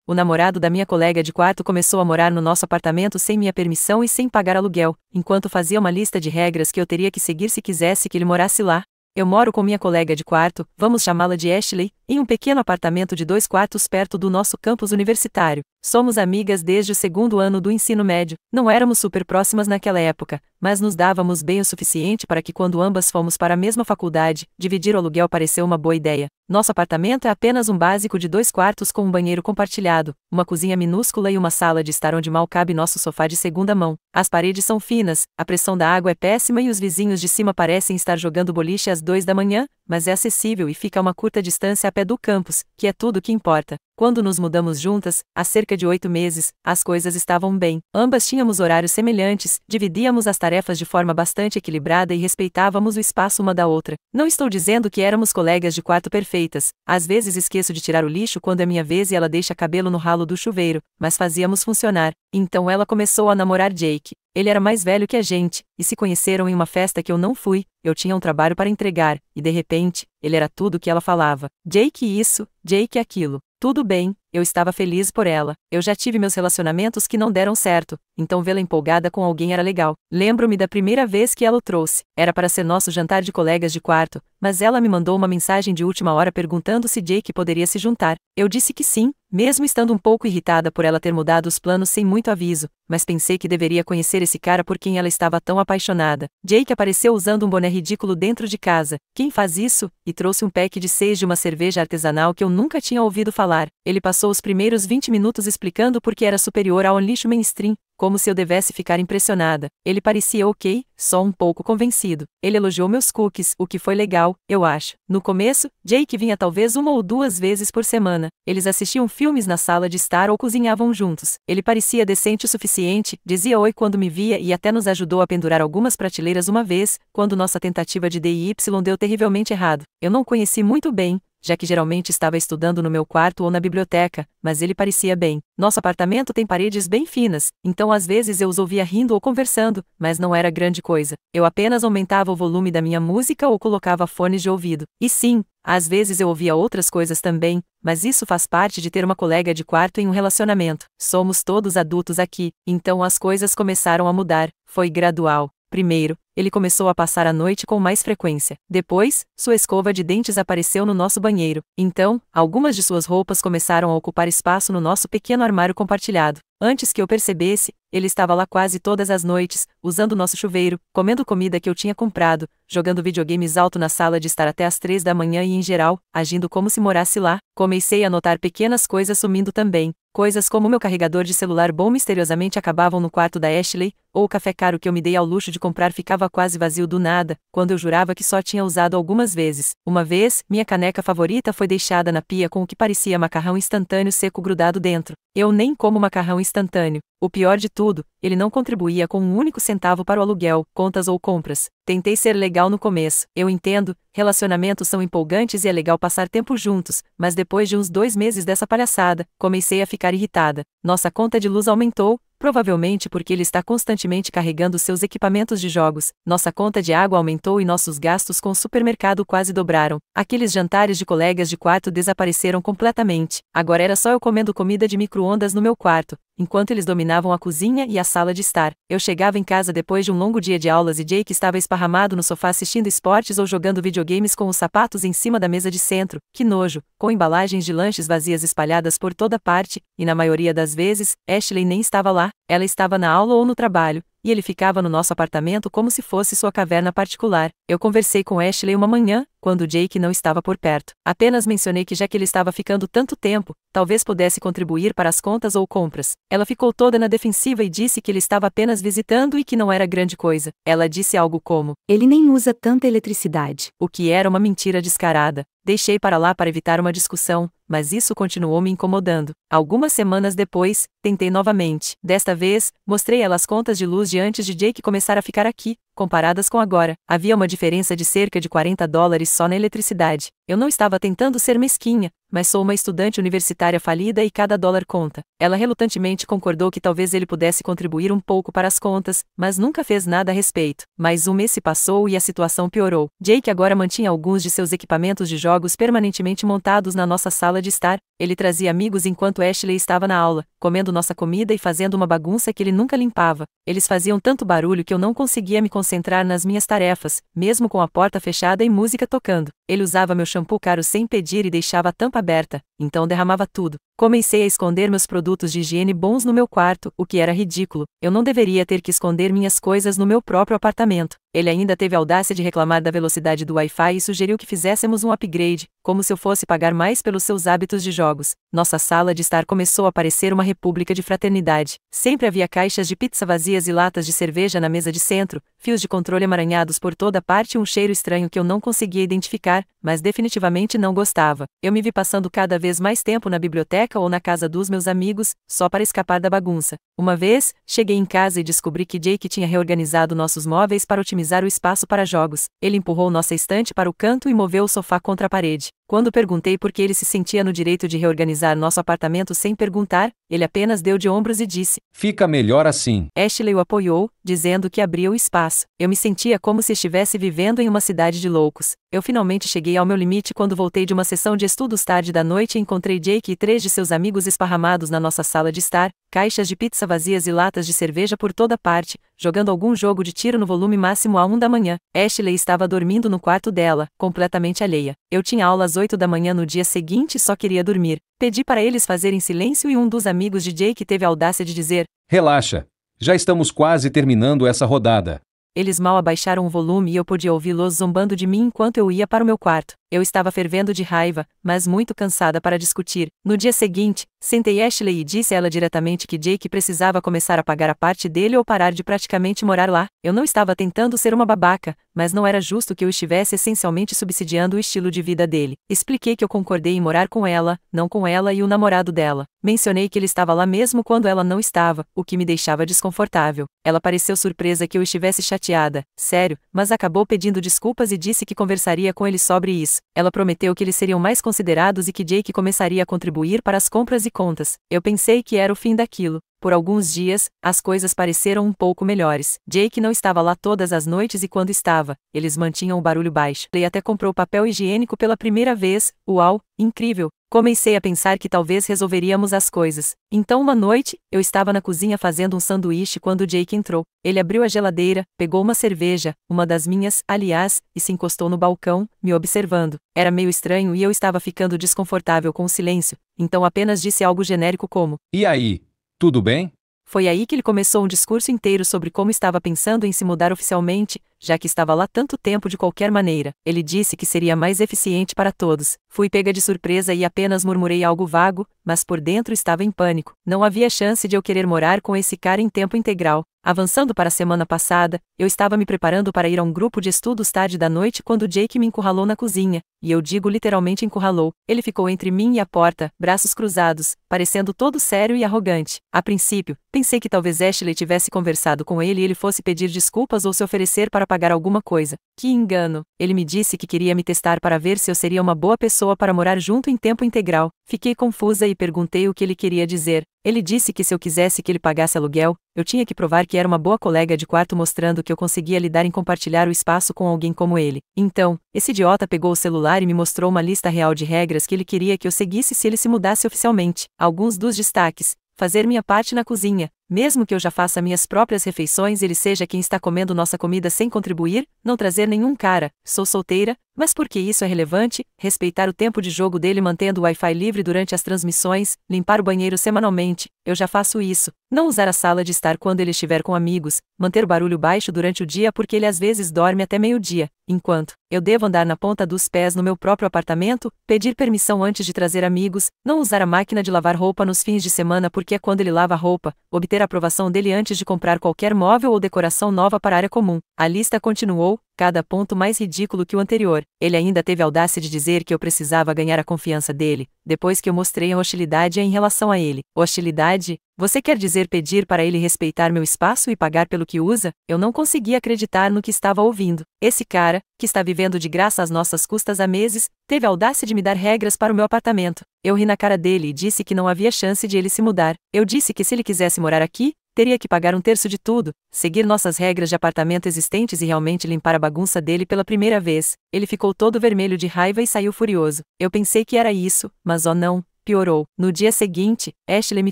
O namorado da minha colega de quarto começou a morar no nosso apartamento sem minha permissão e sem pagar aluguel, enquanto fazia uma lista de regras que eu teria que seguir se quisesse que ele morasse lá. Eu moro com minha colega de quarto, vamos chamá-la de Ashley, em um pequeno apartamento de 2 quartos perto do nosso campus universitário. Somos amigas desde o 2º ano do ensino médio. Não éramos super próximas naquela época, mas nos dávamos bem o suficiente para que quando ambas fomos para a mesma faculdade, dividir o aluguel pareceu uma boa ideia. Nosso apartamento é apenas um básico de 2 quartos com um banheiro compartilhado, uma cozinha minúscula e uma sala de estar onde mal cabe nosso sofá de segunda mão. As paredes são finas, a pressão da água é péssima e os vizinhos de cima parecem estar jogando boliche às 2 da manhã, mas é acessível e fica a uma curta distância a pé do campus, que é tudo o que importa. Quando nos mudamos juntas, há cerca de 8 meses, as coisas estavam bem. Ambas tínhamos horários semelhantes, dividíamos as tarefas de forma bastante equilibrada e respeitávamos o espaço uma da outra. Não estou dizendo que éramos colegas de quarto perfeitas. Às vezes esqueço de tirar o lixo quando é minha vez e ela deixa cabelo no ralo do chuveiro, mas fazíamos funcionar. Então ela começou a namorar Jake. Ele era mais velho que a gente, e se conheceram em uma festa que eu não fui. Eu tinha um trabalho para entregar, e de repente, ele era tudo o que ela falava. Jake isso, Jake aquilo. Tudo bem, eu estava feliz por ela. Eu já tive meus relacionamentos que não deram certo, então vê-la empolgada com alguém era legal. Lembro-me da primeira vez que ela o trouxe. Era para ser nosso jantar de colegas de quarto, mas ela me mandou uma mensagem de última hora perguntando se Jake poderia se juntar. Eu disse que sim, mesmo estando um pouco irritada por ela ter mudado os planos sem muito aviso, mas pensei que deveria conhecer esse cara por quem ela estava tão apaixonada. Jake apareceu usando um boné ridículo dentro de casa. Quem faz isso? E trouxe um pack de 6 de uma cerveja artesanal que eu nunca tinha ouvido falar. Ele passou os primeiros 20 minutos explicando por que era superior ao lixo mainstream, como se eu devesse ficar impressionada. Ele parecia ok, só um pouco convencido. Ele elogiou meus cookies, o que foi legal, eu acho. No começo, Jake vinha talvez 1 ou 2 vezes por semana. Eles assistiam filmes na sala de estar ou cozinhavam juntos. Ele parecia decente o suficiente, dizia oi quando me via e até nos ajudou a pendurar algumas prateleiras uma vez, quando nossa tentativa de DIY deu terrivelmente errado. Eu não conheci muito bem, já que geralmente estava estudando no meu quarto ou na biblioteca, mas ele parecia bem. Nosso apartamento tem paredes bem finas, então às vezes eu os ouvia rindo ou conversando, mas não era grande coisa. Eu apenas aumentava o volume da minha música ou colocava fones de ouvido. E sim, às vezes eu ouvia outras coisas também, mas isso faz parte de ter uma colega de quarto em um relacionamento. Somos todos adultos aqui, então as coisas começaram a mudar. Foi gradual. Primeiro, ele começou a passar a noite com mais frequência. Depois, sua escova de dentes apareceu no nosso banheiro. Então, algumas de suas roupas começaram a ocupar espaço no nosso pequeno armário compartilhado. Antes que eu percebesse, ele estava lá quase todas as noites, usando nosso chuveiro, comendo comida que eu tinha comprado, jogando videogames alto na sala de estar até às 3 da manhã e em geral, agindo como se morasse lá. Comecei a notar pequenas coisas sumindo também. Coisas como meu carregador de celular bom misteriosamente acabavam no quarto da Ashley, ou o café caro que eu me dei ao luxo de comprar ficava quase vazio do nada, quando eu jurava que só tinha usado algumas vezes. Uma vez, minha caneca favorita foi deixada na pia com o que parecia macarrão instantâneo seco grudado dentro. Eu nem como macarrão instantâneo. O pior de tudo, ele não contribuía com um único centavo para o aluguel, contas ou compras. Tentei ser legal no começo. Eu entendo, relacionamentos são empolgantes e é legal passar tempo juntos, mas depois de uns 2 meses dessa palhaçada, comecei a ficar irritada. Nossa conta de luz aumentou, provavelmente porque ele está constantemente carregando seus equipamentos de jogos. Nossa conta de água aumentou e nossos gastos com o supermercado quase dobraram. Aqueles jantares de colegas de quarto desapareceram completamente. Agora era só eu comendo comida de micro-ondas no meu quarto, enquanto eles dominavam a cozinha e a sala de estar. Eu chegava em casa depois de um longo dia de aulas e Jake estava esparramado no sofá assistindo esportes ou jogando videogames com os sapatos em cima da mesa de centro. Que nojo, com embalagens de lanches vazias espalhadas por toda parte, e na maioria das vezes, Ashley nem estava lá. Ela estava na aula ou no trabalho, e ele ficava no nosso apartamento como se fosse sua caverna particular. Eu conversei com Ashley uma manhã, quando Jake não estava por perto. Apenas mencionei que já que ele estava ficando tanto tempo, talvez pudesse contribuir para as contas ou compras. Ela ficou toda na defensiva e disse que ele estava apenas visitando e que não era grande coisa. Ela disse algo como: ele nem usa tanta eletricidade. O que era uma mentira descarada. Deixei para lá para evitar uma discussão, mas isso continuou me incomodando. Algumas semanas depois, tentei novamente. Desta vez, mostrei ela as contas de luz de antes de Jake começar a ficar aqui, comparadas com agora. Havia uma diferença de cerca de $40 só na eletricidade. Eu não estava tentando ser mesquinha, mas sou uma estudante universitária falida e cada dólar conta. Ela relutantemente concordou que talvez ele pudesse contribuir um pouco para as contas, mas nunca fez nada a respeito. Mais um mês se passou e a situação piorou. Jake agora mantinha alguns de seus equipamentos de jogos permanentemente montados na nossa sala de estar. Ele trazia amigos enquanto Ashley estava na aula, comendo nossa comida e fazendo uma bagunça que ele nunca limpava. Eles faziam tanto barulho que eu não conseguia me concentrar nas minhas tarefas, mesmo com a porta fechada e música tocando. Ele usava meu shampoo caro sem pedir e deixava a tampa aberta, então derramava tudo. Comecei a esconder meus produtos de higiene bons no meu quarto, o que era ridículo. Eu não deveria ter que esconder minhas coisas no meu próprio apartamento. Ele ainda teve a audácia de reclamar da velocidade do Wi-Fi e sugeriu que fizéssemos um upgrade, como se eu fosse pagar mais pelos seus hábitos de jogos. Nossa sala de estar começou a parecer uma república de fraternidade. Sempre havia caixas de pizza vazias e latas de cerveja na mesa de centro, fios de controle emaranhados por toda parte e um cheiro estranho que eu não conseguia identificar, mas definitivamente não gostava. Eu me vi passando cada vez mais tempo na biblioteca ou na casa dos meus amigos, só para escapar da bagunça. Uma vez, cheguei em casa e descobri que Jake tinha reorganizado nossos móveis para otimizar o espaço para jogos. Ele empurrou nossa estante para o canto e moveu o sofá contra a parede. Quando perguntei por que ele se sentia no direito de reorganizar nosso apartamento sem perguntar, ele apenas deu de ombros e disse: "Fica melhor assim." Ashley o apoiou, dizendo que abria o espaço. Eu me sentia como se estivesse vivendo em uma cidade de loucos. Eu finalmente cheguei ao meu limite quando voltei de uma sessão de estudos tarde da noite e encontrei Jake e 3 de seus amigos esparramados na nossa sala de estar, caixas de pizza vazias e latas de cerveja por toda parte, jogando algum jogo de tiro no volume máximo à 1 da manhã. Ashley estava dormindo no quarto dela, completamente alheia. Eu tinha aula às 8 da manhã no dia seguinte e só queria dormir. Pedi para eles fazerem silêncio e um dos amigos de Jake teve a audácia de dizer: "Relaxa. Já estamos quase terminando essa rodada." Eles mal abaixaram o volume e eu podia ouvi-los zombando de mim enquanto eu ia para o meu quarto. Eu estava fervendo de raiva, mas muito cansada para discutir. No dia seguinte, sentei Ashley e disse a ela diretamente que Jake precisava começar a pagar a parte dele ou parar de praticamente morar lá. Eu não estava tentando ser uma babaca, mas não era justo que eu estivesse essencialmente subsidiando o estilo de vida dele. Expliquei que eu concordei em morar com ela, não com ela e o namorado dela. Mencionei que ele estava lá mesmo quando ela não estava, o que me deixava desconfortável. Ela pareceu surpresa que eu estivesse chateada, sério, mas acabou pedindo desculpas e disse que conversaria com ele sobre isso. Ela prometeu que eles seriam mais considerados e que Jake começaria a contribuir para as compras e contas. Eu pensei que era o fim daquilo. Por alguns dias, as coisas pareceram um pouco melhores. Jake não estava lá todas as noites e quando estava, eles mantinham o barulho baixo. Ele até comprou papel higiênico pela primeira vez. Uau, incrível! Comecei a pensar que talvez resolveríamos as coisas. Então uma noite, eu estava na cozinha fazendo um sanduíche quando Jake entrou. Ele abriu a geladeira, pegou uma cerveja, uma das minhas, aliás, e se encostou no balcão, me observando. Era meio estranho e eu estava ficando desconfortável com o silêncio, então apenas disse algo genérico como: "E aí, tudo bem?" Foi aí que ele começou um discurso inteiro sobre como estava pensando em se mudar oficialmente, já que estava lá tanto tempo de qualquer maneira. Ele disse que seria mais eficiente para todos. Fui pega de surpresa e apenas murmurei algo vago, mas por dentro estava em pânico. Não havia chance de eu querer morar com esse cara em tempo integral. Avançando para a semana passada, eu estava me preparando para ir a um grupo de estudos tarde da noite quando Jake me encurralou na cozinha, e eu digo literalmente encurralou. Ele ficou entre mim e a porta, braços cruzados, parecendo todo sério e arrogante. A princípio, pensei que talvez Ashley tivesse conversado com ele e ele fosse pedir desculpas ou se oferecer para pagar alguma coisa. Que engano! Ele me disse que queria me testar para ver se eu seria uma boa pessoa para morar junto em tempo integral. Fiquei confusa e perguntei o que ele queria dizer. Ele disse que se eu quisesse que ele pagasse aluguel, eu tinha que provar que era uma boa colega de quarto mostrando que eu conseguia lidar em compartilhar o espaço com alguém como ele. Então, esse idiota pegou o celular e me mostrou uma lista real de regras que ele queria que eu seguisse se ele se mudasse oficialmente. Alguns dos destaques: fazer minha parte na cozinha, mesmo que eu já faça minhas próprias refeições e ele seja quem está comendo nossa comida sem contribuir, não trazer nenhum cara, sou solteira, mas por que isso é relevante? Respeitar o tempo de jogo dele mantendo o Wi-Fi livre durante as transmissões, limpar o banheiro semanalmente, eu já faço isso, não usar a sala de estar quando ele estiver com amigos, manter o barulho baixo durante o dia porque ele às vezes dorme até meio-dia, enquanto eu devo andar na ponta dos pés no meu próprio apartamento, pedir permissão antes de trazer amigos, não usar a máquina de lavar roupa nos fins de semana porque é quando ele lava a roupa, obter a aprovação dele antes de comprar qualquer móvel ou decoração nova para a área comum. A lista continuou, cada ponto mais ridículo que o anterior. Ele ainda teve a audácia de dizer que eu precisava ganhar a confiança dele, depois que eu mostrei a hostilidade em relação a ele. Hostilidade? Você quer dizer pedir para ele respeitar meu espaço e pagar pelo que usa? Eu não conseguia acreditar no que estava ouvindo. Esse cara, que está vivendo de graça às nossas custas há meses, teve a audácia de me dar regras para o meu apartamento. Eu ri na cara dele e disse que não havia chance de ele se mudar. Eu disse que se ele quisesse morar aqui, teria que pagar um terço de tudo, seguir nossas regras de apartamento existentes e realmente limpar a bagunça dele pela primeira vez. Ele ficou todo vermelho de raiva e saiu furioso. Eu pensei que era isso, mas oh não. Piorou. No dia seguinte, Ashley me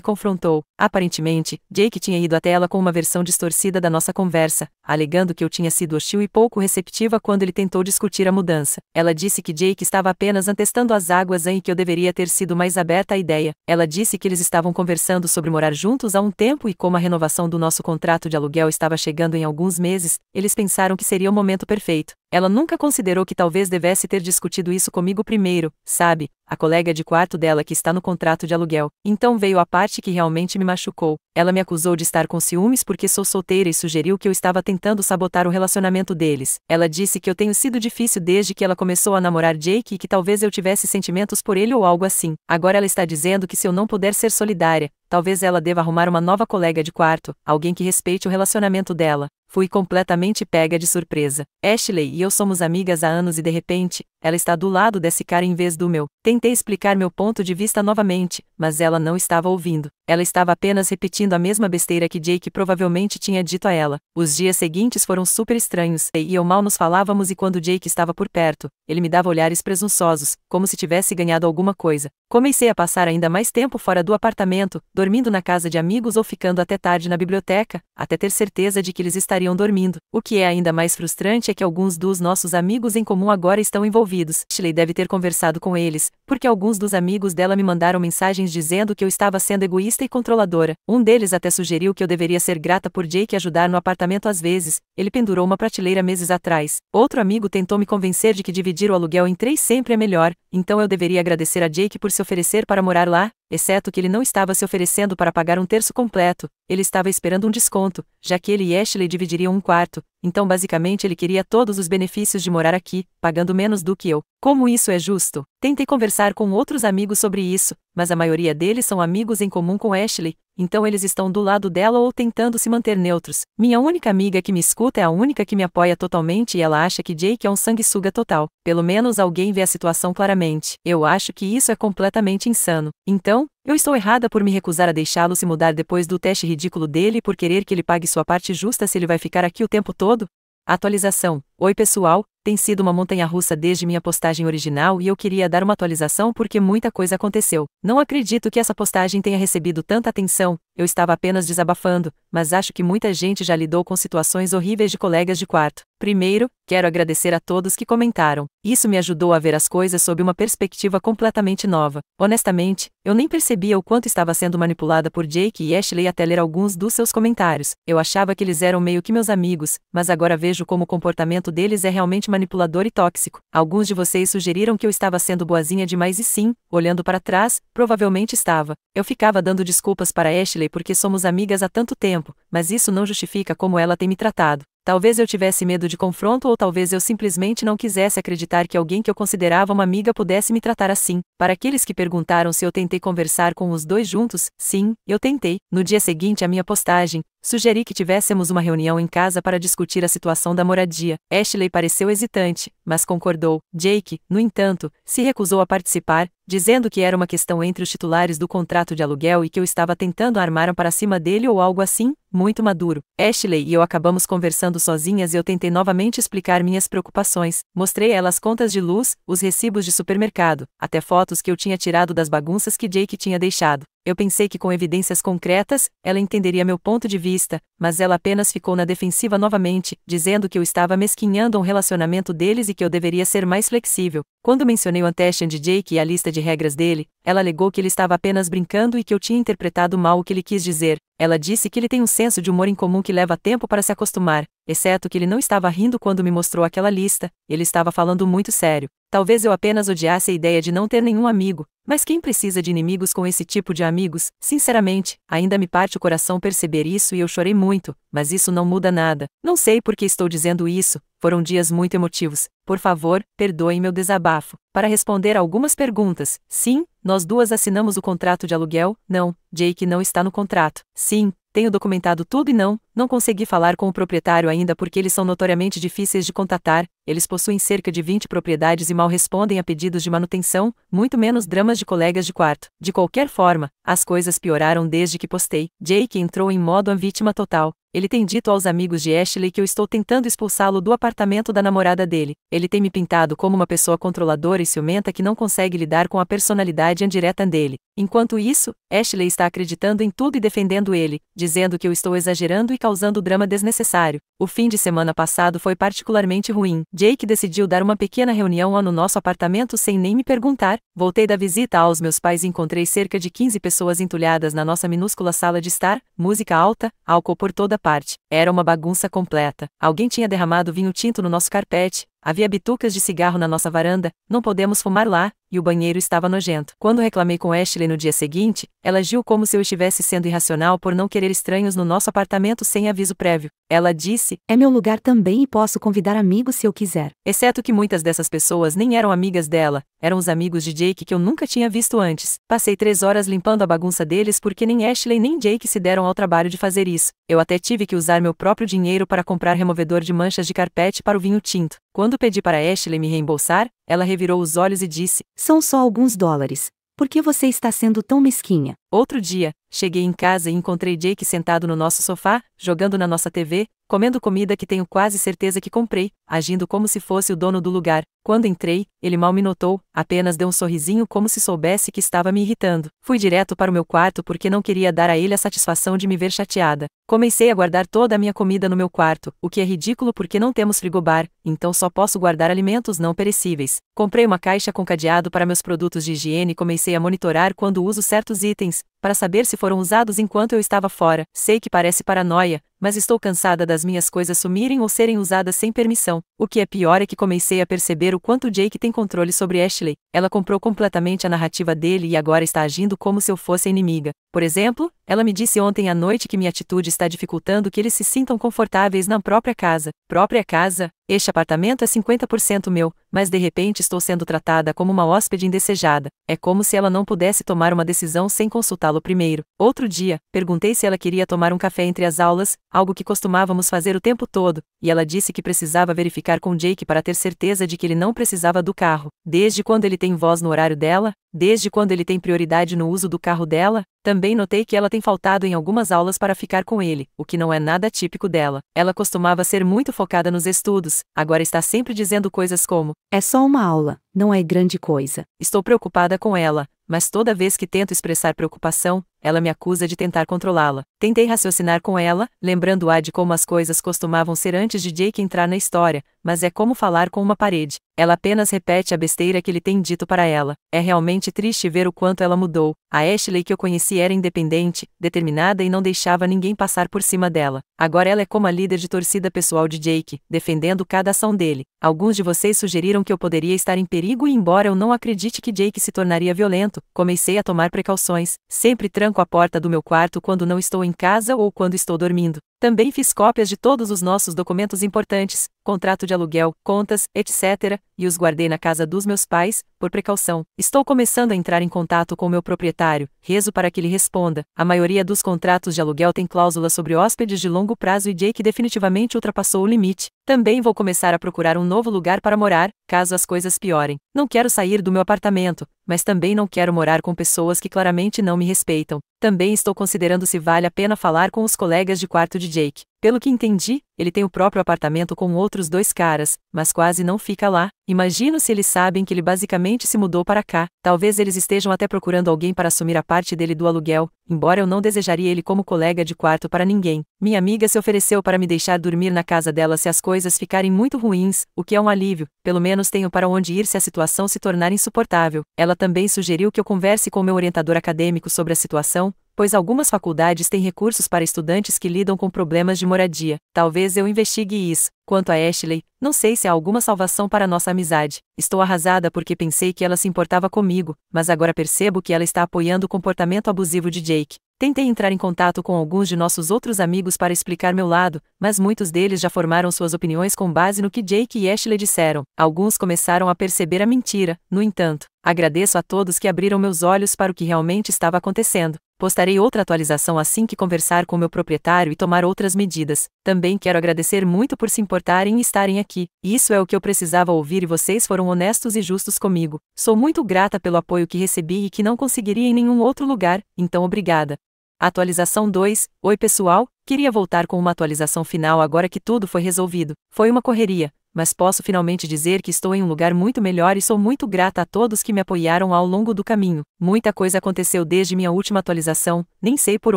confrontou. Aparentemente, Jake tinha ido até ela com uma versão distorcida da nossa conversa, alegando que eu tinha sido hostil e pouco receptiva quando ele tentou discutir a mudança. Ela disse que Jake estava apenas atestando as águas e que eu deveria ter sido mais aberta à ideia. Ela disse que eles estavam conversando sobre morar juntos há um tempo e como a renovação do nosso contrato de aluguel estava chegando em alguns meses, eles pensaram que seria o momento perfeito. Ela nunca considerou que talvez devesse ter discutido isso comigo primeiro, sabe? A colega de quarto dela que está no contrato de aluguel. Então veio a parte que realmente me machucou. Ela me acusou de estar com ciúmes porque sou solteira e sugeriu que eu estava tentando sabotar o relacionamento deles. Ela disse que eu tenho sido difícil desde que ela começou a namorar Jake e que talvez eu tivesse sentimentos por ele ou algo assim. Agora ela está dizendo que se eu não puder ser solidária, talvez ela deva arrumar uma nova colega de quarto, alguém que respeite o relacionamento dela. Fui completamente pega de surpresa. Ashley e eu somos amigas há anos e de repente, ela está do lado desse cara em vez do meu. Tentei explicar meu ponto de vista novamente, mas ela não estava ouvindo. Ela estava apenas repetindo a mesma besteira que Jake provavelmente tinha dito a ela. Os dias seguintes foram super estranhos, e eu mal nos falávamos e quando Jake estava por perto, ele me dava olhares presunçosos, como se tivesse ganhado alguma coisa. Comecei a passar ainda mais tempo fora do apartamento, dormindo na casa de amigos ou ficando até tarde na biblioteca, até ter certeza de que eles estariam dormindo. O que é ainda mais frustrante é que alguns dos nossos amigos em comum agora estão envolvidos. Ashley deve ter conversado com eles, porque alguns dos amigos dela me mandaram mensagens dizendo que eu estava sendo egoísta e controladora. Um deles até sugeriu que eu deveria ser grata por Jake ajudar no apartamento às vezes. Ele pendurou uma prateleira meses atrás. Outro amigo tentou me convencer de que dividir o aluguel em 3 sempre é melhor, então eu deveria agradecer a Jake por se oferecer para morar lá, exceto que ele não estava se oferecendo para pagar um terço completo, ele estava esperando um desconto, já que ele e Ashley dividiriam um quarto, então basicamente ele queria todos os benefícios de morar aqui, pagando menos do que eu. Como isso é justo? Tentei conversar com outros amigos sobre isso, mas a maioria deles são amigos em comum com Ashley, então eles estão do lado dela ou tentando se manter neutros. Minha única amiga que me escuta é a única que me apoia totalmente e ela acha que Jake é um sanguessuga total. Pelo menos alguém vê a situação claramente. Eu acho que isso é completamente insano. Então, eu estou errada por me recusar a deixá-lo se mudar depois do teste ridículo dele e por querer que ele pague sua parte justa se ele vai ficar aqui o tempo todo? Atualização. Oi pessoal, tem sido uma montanha-russa desde minha postagem original e eu queria dar uma atualização porque muita coisa aconteceu. Não acredito que essa postagem tenha recebido tanta atenção, eu estava apenas desabafando, mas acho que muita gente já lidou com situações horríveis de colegas de quarto. Primeiro, quero agradecer a todos que comentaram. Isso me ajudou a ver as coisas sob uma perspectiva completamente nova. Honestamente, eu nem percebia o quanto estava sendo manipulada por Jake e Ashley até ler alguns dos seus comentários. Eu achava que eles eram meio que meus amigos, mas agora vejo como o comportamento deles é realmente manipulador e tóxico. Alguns de vocês sugeriram que eu estava sendo boazinha demais e sim, olhando para trás, provavelmente estava. Eu ficava dando desculpas para Ashley porque somos amigas há tanto tempo, mas isso não justifica como ela tem me tratado. Talvez eu tivesse medo de confronto ou talvez eu simplesmente não quisesse acreditar que alguém que eu considerava uma amiga pudesse me tratar assim. Para aqueles que perguntaram se eu tentei conversar com os dois juntos, sim, eu tentei. No dia seguinte à minha postagem, sugeri que tivéssemos uma reunião em casa para discutir a situação da moradia. Ashley pareceu hesitante, mas concordou. Jake, no entanto, se recusou a participar, dizendo que era uma questão entre os titulares do contrato de aluguel e que eu estava tentando armar para cima dele ou algo assim, muito maduro. Ashley e eu acabamos conversando sozinhas e eu tentei novamente explicar minhas preocupações. Mostrei a ela as contas de luz, os recibos de supermercado, até fotos que eu tinha tirado das bagunças que Jake tinha deixado. Eu pensei que com evidências concretas, ela entenderia meu ponto de vista, mas ela apenas ficou na defensiva novamente, dizendo que eu estava mesquinhando um relacionamento deles e que eu deveria ser mais flexível. Quando mencionei o attachment de Jake e a lista de regras dele, ela alegou que ele estava apenas brincando e que eu tinha interpretado mal o que ele quis dizer. Ela disse que ele tem um senso de humor incomum que leva tempo para se acostumar. exceto que ele não estava rindo quando me mostrou aquela lista, ele estava falando muito sério. Talvez eu apenas odiasse a ideia de não ter nenhum amigo, mas quem precisa de inimigos com esse tipo de amigos? Sinceramente, ainda me parte o coração perceber isso e eu chorei muito, mas isso não muda nada. Não sei por que estou dizendo isso, foram dias muito emotivos. Por favor, perdoem meu desabafo. Para responder a algumas perguntas, sim, nós duas assinamos o contrato de aluguel, não, Jake não está no contrato. Sim, tenho documentado tudo e não consegui falar com o proprietário ainda porque eles são notoriamente difíceis de contatar, eles possuem cerca de 20 propriedades e mal respondem a pedidos de manutenção, muito menos dramas de colegas de quarto. De qualquer forma, as coisas pioraram desde que postei. Jake entrou em modo a vítima total. Ele tem dito aos amigos de Ashley que eu estou tentando expulsá-lo do apartamento da namorada dele. Ele tem me pintado como uma pessoa controladora e ciumenta que não consegue lidar com a personalidade indireta dele. Enquanto isso, Ashley está acreditando em tudo e defendendo ele, dizendo que eu estou exagerando e causando drama desnecessário. O fim de semana passado foi particularmente ruim. Jake decidiu dar uma pequena reunião no nosso apartamento sem nem me perguntar. Voltei da visita aos meus pais e encontrei cerca de 15 pessoas entulhadas na nossa minúscula sala de estar, música alta, álcool por toda parte. Era uma bagunça completa. Alguém tinha derramado vinho tinto no nosso carpete. Havia bitucas de cigarro na nossa varanda, não podemos fumar lá, e o banheiro estava nojento. Quando reclamei com Ashley no dia seguinte, ela agiu como se eu estivesse sendo irracional por não querer estranhos no nosso apartamento sem aviso prévio. Ela disse: É meu lugar também e posso convidar amigos se eu quiser. Exceto que muitas dessas pessoas nem eram amigas dela, eram os amigos de Jake que eu nunca tinha visto antes. Passei 3 horas limpando a bagunça deles porque nem Ashley nem Jake se deram ao trabalho de fazer isso. Eu até tive que usar meu próprio dinheiro para comprar removedor de manchas de carpete para o vinho tinto. Quando pedi para Ashley me reembolsar, ela revirou os olhos e disse: São só alguns dólares. Por que você está sendo tão mesquinha? Outro dia, cheguei em casa e encontrei Jake sentado no nosso sofá, jogando na nossa TV, comendo comida que tenho quase certeza que comprei, agindo como se fosse o dono do lugar. Quando entrei, ele mal me notou, apenas deu um sorrisinho como se soubesse que estava me irritando. Fui direto para o meu quarto porque não queria dar a ele a satisfação de me ver chateada. Comecei a guardar toda a minha comida no meu quarto, o que é ridículo porque não temos frigobar, então só posso guardar alimentos não perecíveis. Comprei uma caixa com cadeado para meus produtos de higiene e comecei a monitorar quando uso certos itens, para saber se foram usados enquanto eu estava fora. Sei que parece paranoia, mas estou cansada das minhas coisas sumirem ou serem usadas sem permissão. O que é pior é que comecei a perceber o quanto Jake tem controle sobre Ashley. Ela comprou completamente a narrativa dele e agora está agindo como se eu fosse a inimiga. Por exemplo, ela me disse ontem à noite que minha atitude está dificultando que eles se sintam confortáveis na própria casa. Própria casa? Este apartamento é 50% meu, mas de repente estou sendo tratada como uma hóspede indesejada. É como se ela não pudesse tomar uma decisão sem consultá-lo primeiro. Outro dia, perguntei se ela queria tomar um café entre as aulas, algo que costumávamos fazer o tempo todo, e ela disse que precisava verificar com Jake para ter certeza de que ele não precisava do carro. Desde quando ele tem voz no horário dela? Desde quando ele tem prioridade no uso do carro dela? Também notei que ela tem faltado em algumas aulas para ficar com ele, o que não é nada típico dela. Ela costumava ser muito focada nos estudos, agora está sempre dizendo coisas como: É só uma aula, não é grande coisa. Estou preocupada com ela, mas toda vez que tento expressar preocupação, ela me acusa de tentar controlá-la. Tentei raciocinar com ela, lembrando-a de como as coisas costumavam ser antes de Jake entrar na história, mas é como falar com uma parede. Ela apenas repete a besteira que ele tem dito para ela. É realmente triste ver o quanto ela mudou. A Ashley que eu conheci era independente, determinada e não deixava ninguém passar por cima dela. Agora ela é como a líder de torcida pessoal de Jake, defendendo cada ação dele. Alguns de vocês sugeriram que eu poderia estar em perigo e embora eu não acredite que Jake se tornaria violento, comecei a tomar precauções. Sempre tranco a porta do meu quarto quando não estou em casa ou quando estou dormindo. Também fiz cópias de todos os nossos documentos importantes, contrato de aluguel, contas, etc., e os guardei na casa dos meus pais, por precaução. Estou começando a entrar em contato com o meu proprietário, rezo para que ele responda. A maioria dos contratos de aluguel tem cláusulas sobre hóspedes de longo prazo e Jake definitivamente ultrapassou o limite. Também vou começar a procurar um novo lugar para morar, caso as coisas piorem. Não quero sair do meu apartamento, mas também não quero morar com pessoas que claramente não me respeitam. Também estou considerando se vale a pena falar com os colegas de quarto de Jake. Pelo que entendi, ele tem o próprio apartamento com outros 2 caras, mas quase não fica lá. Imagino se eles sabem que ele basicamente se mudou para cá. Talvez eles estejam até procurando alguém para assumir a parte dele do aluguel, embora eu não desejaria ele como colega de quarto para ninguém. Minha amiga se ofereceu para me deixar dormir na casa dela se as coisas ficarem muito ruins, o que é um alívio. Pelo menos tenho para onde ir se a situação se tornar insuportável. Ela também sugeriu que eu converse com meu orientador acadêmico sobre a situação, pois algumas faculdades têm recursos para estudantes que lidam com problemas de moradia. Talvez eu investigue isso. Quanto a Ashley, não sei se há alguma salvação para nossa amizade. Estou arrasada porque pensei que ela se importava comigo, mas agora percebo que ela está apoiando o comportamento abusivo de Jake. Tentei entrar em contato com alguns de nossos outros amigos para explicar meu lado, mas muitos deles já formaram suas opiniões com base no que Jake e Ashley disseram. Alguns começaram a perceber a mentira, no entanto. Agradeço a todos que abriram meus olhos para o que realmente estava acontecendo. Postarei outra atualização assim que conversar com meu proprietário e tomar outras medidas. Também quero agradecer muito por se importarem e estarem aqui. Isso é o que eu precisava ouvir e vocês foram honestos e justos comigo. Sou muito grata pelo apoio que recebi e que não conseguiria em nenhum outro lugar, então obrigada. Atualização 2. Oi pessoal, queria voltar com uma atualização final agora que tudo foi resolvido. Foi uma correria, mas posso finalmente dizer que estou em um lugar muito melhor e sou muito grata a todos que me apoiaram ao longo do caminho. Muita coisa aconteceu desde minha última atualização, nem sei por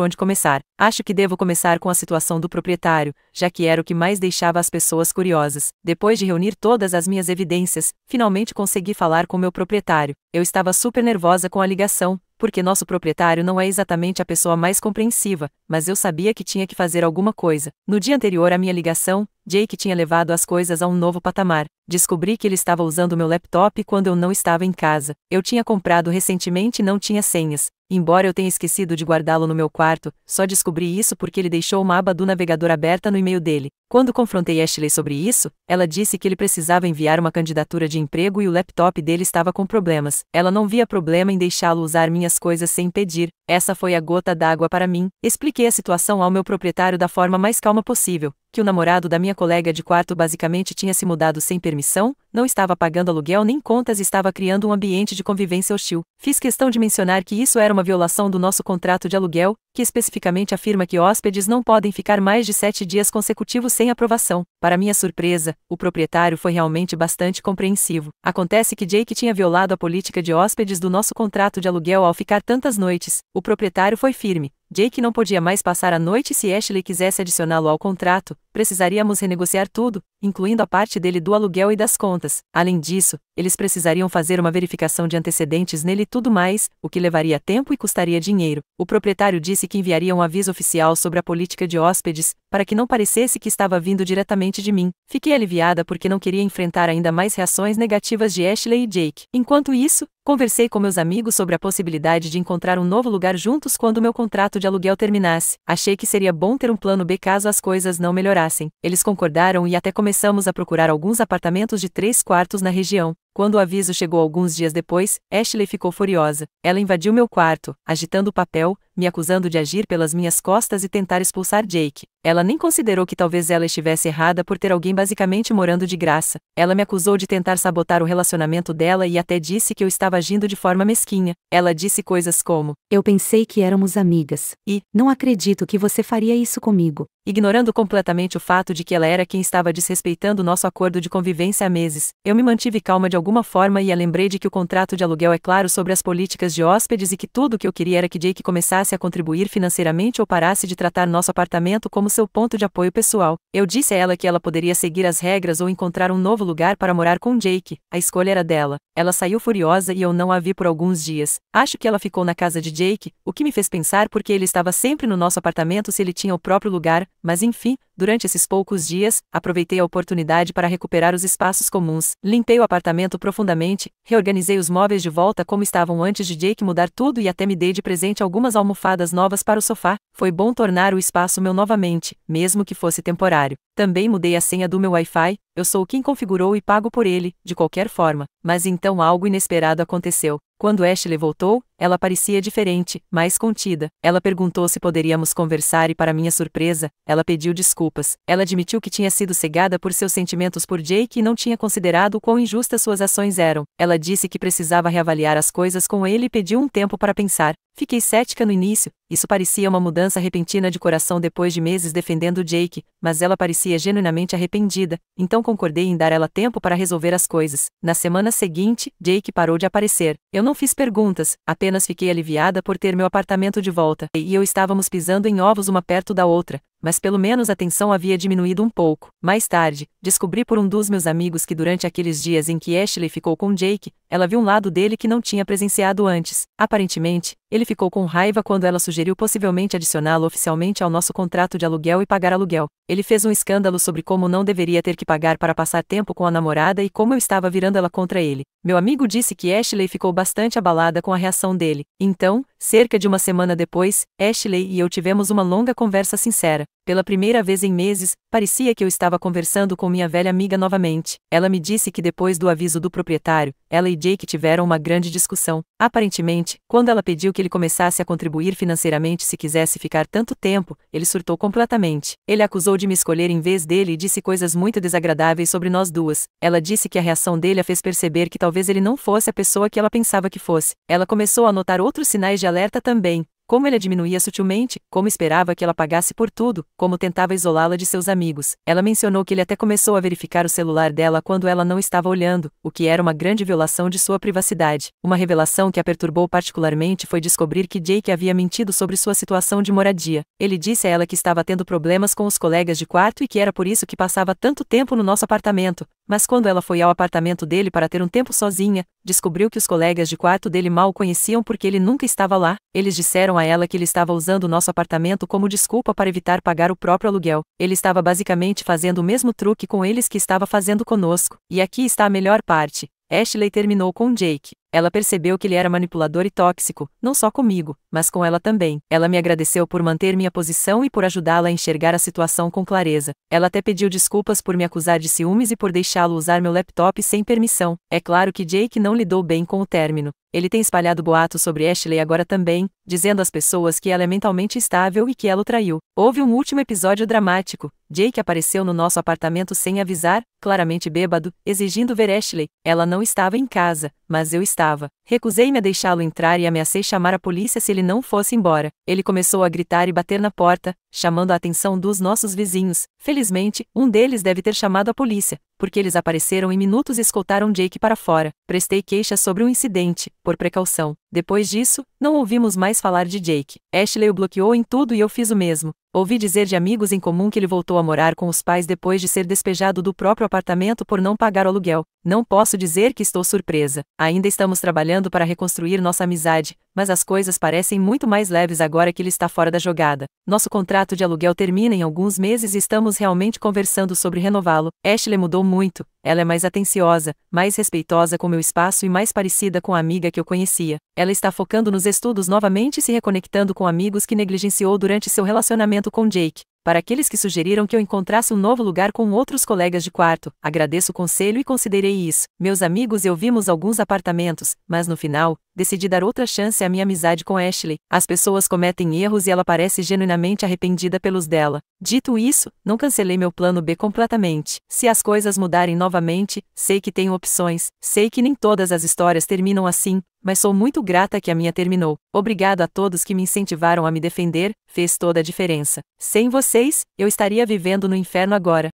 onde começar. Acho que devo começar com a situação do proprietário, já que era o que mais deixava as pessoas curiosas. Depois de reunir todas as minhas evidências, finalmente consegui falar com meu proprietário. Eu estava super nervosa com a ligação, porque nosso proprietário não é exatamente a pessoa mais compreensiva, mas eu sabia que tinha que fazer alguma coisa. No dia anterior à minha ligação, Jake tinha levado as coisas a um novo patamar. Descobri que ele estava usando meu laptop quando eu não estava em casa. Eu tinha comprado recentemente e não tinha senhas. Embora eu tenha esquecido de guardá-lo no meu quarto, só descobri isso porque ele deixou uma aba do navegador aberta no e-mail dele. Quando confrontei Ashley sobre isso, ela disse que ele precisava enviar uma candidatura de emprego e o laptop dele estava com problemas. Ela não via problema em deixá-lo usar minhas coisas sem pedir. Essa foi a gota d'água para mim. Expliquei a situação ao meu proprietário da forma mais calma possível, que o namorado da minha colega de quarto basicamente tinha se mudado sem permissão, não estava pagando aluguel nem contas e estava criando um ambiente de convivência hostil. Fiz questão de mencionar que isso era uma violação do nosso contrato de aluguel, que especificamente afirma que hóspedes não podem ficar mais de 7 dias consecutivos sem aprovação. Para minha surpresa, o proprietário foi realmente bastante compreensivo. Acontece que Jake tinha violado a política de hóspedes do nosso contrato de aluguel ao ficar tantas noites. O proprietário foi firme. Jake não podia mais passar a noite e se Ashley quisesse adicioná-lo ao contrato, precisaríamos renegociar tudo, incluindo a parte dele do aluguel e das contas. Além disso, eles precisariam fazer uma verificação de antecedentes nele e tudo mais, o que levaria tempo e custaria dinheiro. O proprietário disse que enviaria um aviso oficial sobre a política de hóspedes, para que não parecesse que estava vindo diretamente de mim. Fiquei aliviada porque não queria enfrentar ainda mais reações negativas de Ashley e Jake. Enquanto isso, conversei com meus amigos sobre a possibilidade de encontrar um novo lugar juntos quando meu contrato de aluguel terminasse. Achei que seria bom ter um plano B caso as coisas não melhorassem. Eles concordaram e até começamos a procurar alguns apartamentos de 3 quartos na região. Quando o aviso chegou alguns dias depois, Ashley ficou furiosa. Ela invadiu meu quarto, agitando o papel, me acusando de agir pelas minhas costas e tentar expulsar Jake. Ela nem considerou que talvez ela estivesse errada por ter alguém basicamente morando de graça. Ela me acusou de tentar sabotar o relacionamento dela e até disse que eu estava agindo de forma mesquinha. Ela disse coisas como: Eu pensei que éramos amigas. E não acredito que você faria isso comigo. Ignorando completamente o fato de que ela era quem estava desrespeitando nosso acordo de convivência há meses, eu me mantive calma de alguma forma e a lembrei de que o contrato de aluguel é claro sobre as políticas de hóspedes e que tudo o que eu queria era que Jake começasse a contribuir financeiramente ou parasse de tratar nosso apartamento como seu ponto de apoio pessoal. Eu disse a ela que ela poderia seguir as regras ou encontrar um novo lugar para morar com Jake, a escolha era dela. Ela saiu furiosa e eu não a vi por alguns dias. Acho que ela ficou na casa de Jake, o que me fez pensar porque ele estava sempre no nosso apartamento se ele tinha o próprio lugar, mas enfim, durante esses poucos dias, aproveitei a oportunidade para recuperar os espaços comuns. Limpei o apartamento profundamente, reorganizei os móveis de volta como estavam antes de Jake mudar tudo e até me dei de presente algumas almofadas novas para o sofá. Foi bom tornar o espaço meu novamente, mesmo que fosse temporário. Também mudei a senha do meu Wi-Fi, eu sou quem configurou e pago por ele, de qualquer forma. Mas então algo inesperado aconteceu. Quando Ashley voltou, ela parecia diferente, mais contida. Ela perguntou se poderíamos conversar e, para minha surpresa, ela pediu desculpas. Ela admitiu que tinha sido cegada por seus sentimentos por Jake e não tinha considerado o quão injustas suas ações eram. Ela disse que precisava reavaliar as coisas com ele e pediu um tempo para pensar. Fiquei cética no início, isso parecia uma mudança repentina de coração depois de meses defendendo Jake, mas ela parecia genuinamente arrependida, então concordei em dar ela tempo para resolver as coisas. Na semana seguinte, Jake parou de aparecer. Eu não fiz perguntas, apenas fiquei aliviada por ter meu apartamento de volta, e eu estávamos pisando em ovos uma perto da outra, mas pelo menos a tensão havia diminuído um pouco. Mais tarde, descobri por um dos meus amigos que durante aqueles dias em que Ashley ficou com Jake, ela viu um lado dele que não tinha presenciado antes. Aparentemente, ele ficou com raiva quando ela sugeriu possivelmente adicioná-lo oficialmente ao nosso contrato de aluguel e pagar aluguel. Ele fez um escândalo sobre como não deveria ter que pagar para passar tempo com a namorada e como eu estava virando ela contra ele. Meu amigo disse que Ashley ficou bastante abalada com a reação dele. Então, cerca de uma semana depois, Ashley e eu tivemos uma longa conversa sincera. Pela primeira vez em meses, parecia que eu estava conversando com minha velha amiga novamente. Ela me disse que depois do aviso do proprietário, ela e Jake tiveram uma grande discussão. Aparentemente, quando ela pediu que ele começasse a contribuir financeiramente se quisesse ficar tanto tempo, ele surtou completamente. Ele acusou de me escolher em vez dele e disse coisas muito desagradáveis sobre nós duas. Ela disse que a reação dele a fez perceber que talvez ele não fosse a pessoa que ela pensava que fosse. Ela começou a notar outros sinais de alerta também. Como ele a diminuía sutilmente, como esperava que ela pagasse por tudo, como tentava isolá-la de seus amigos. Ela mencionou que ele até começou a verificar o celular dela quando ela não estava olhando, o que era uma grande violação de sua privacidade. Uma revelação que a perturbou particularmente foi descobrir que Jake havia mentido sobre sua situação de moradia. Ele disse a ela que estava tendo problemas com os colegas de quarto e que era por isso que passava tanto tempo no nosso apartamento. Mas quando ela foi ao apartamento dele para ter um tempo sozinha, descobriu que os colegas de quarto dele mal o conheciam porque ele nunca estava lá. Eles disseram a ela que ele estava usando o nosso apartamento como desculpa para evitar pagar o próprio aluguel. Ele estava basicamente fazendo o mesmo truque com eles que estava fazendo conosco. E aqui está a melhor parte. Ashley terminou com Jake. Ela percebeu que ele era manipulador e tóxico, não só comigo, mas com ela também. Ela me agradeceu por manter minha posição e por ajudá-la a enxergar a situação com clareza. Ela até pediu desculpas por me acusar de ciúmes e por deixá-lo usar meu laptop sem permissão. É claro que Jake não lidou bem com o término. Ele tem espalhado boatos sobre Ashley agora também, dizendo às pessoas que ela é mentalmente instável e que ela o traiu. Houve um último episódio dramático. Jake apareceu no nosso apartamento sem avisar, claramente bêbado, exigindo ver Ashley. Ela não estava em casa, mas eu estava. Recusei-me a deixá-lo entrar e ameacei chamar a polícia se ele não fosse embora. Ele começou a gritar e bater na porta, chamando a atenção dos nossos vizinhos. Felizmente, um deles deve ter chamado a polícia, porque eles apareceram em minutos e escoltaram Jake para fora. Prestei queixa sobre o incidente, por precaução. Depois disso, não ouvimos mais falar de Jake. Ashley o bloqueou em tudo e eu fiz o mesmo. Ouvi dizer de amigos em comum que ele voltou a morar com os pais depois de ser despejado do próprio apartamento por não pagar o aluguel. Não posso dizer que estou surpresa. Ainda estamos trabalhando para reconstruir nossa amizade, mas as coisas parecem muito mais leves agora que ele está fora da jogada. Nosso contrato de aluguel termina em alguns meses e estamos realmente conversando sobre renová-lo. Ashley mudou muito. Ela é mais atenciosa, mais respeitosa com meu espaço e mais parecida com a amiga que eu conhecia. Ela está focando nos estudos novamente e se reconectando com amigos que negligenciou durante seu relacionamento com Jake. Para aqueles que sugeriram que eu encontrasse um novo lugar com outros colegas de quarto, agradeço o conselho e considerei isso. Meus amigos e eu vimos alguns apartamentos, mas no final, decidi dar outra chance à minha amizade com Ashley. As pessoas cometem erros e ela parece genuinamente arrependida pelos dela. Dito isso, não cancelei meu plano B completamente. Se as coisas mudarem novamente, sei que tenho opções, sei que nem todas as histórias terminam assim, mas sou muito grata que a minha terminou. Obrigado a todos que me incentivaram a me defender, fez toda a diferença. Sem vocês, eu estaria vivendo no inferno agora.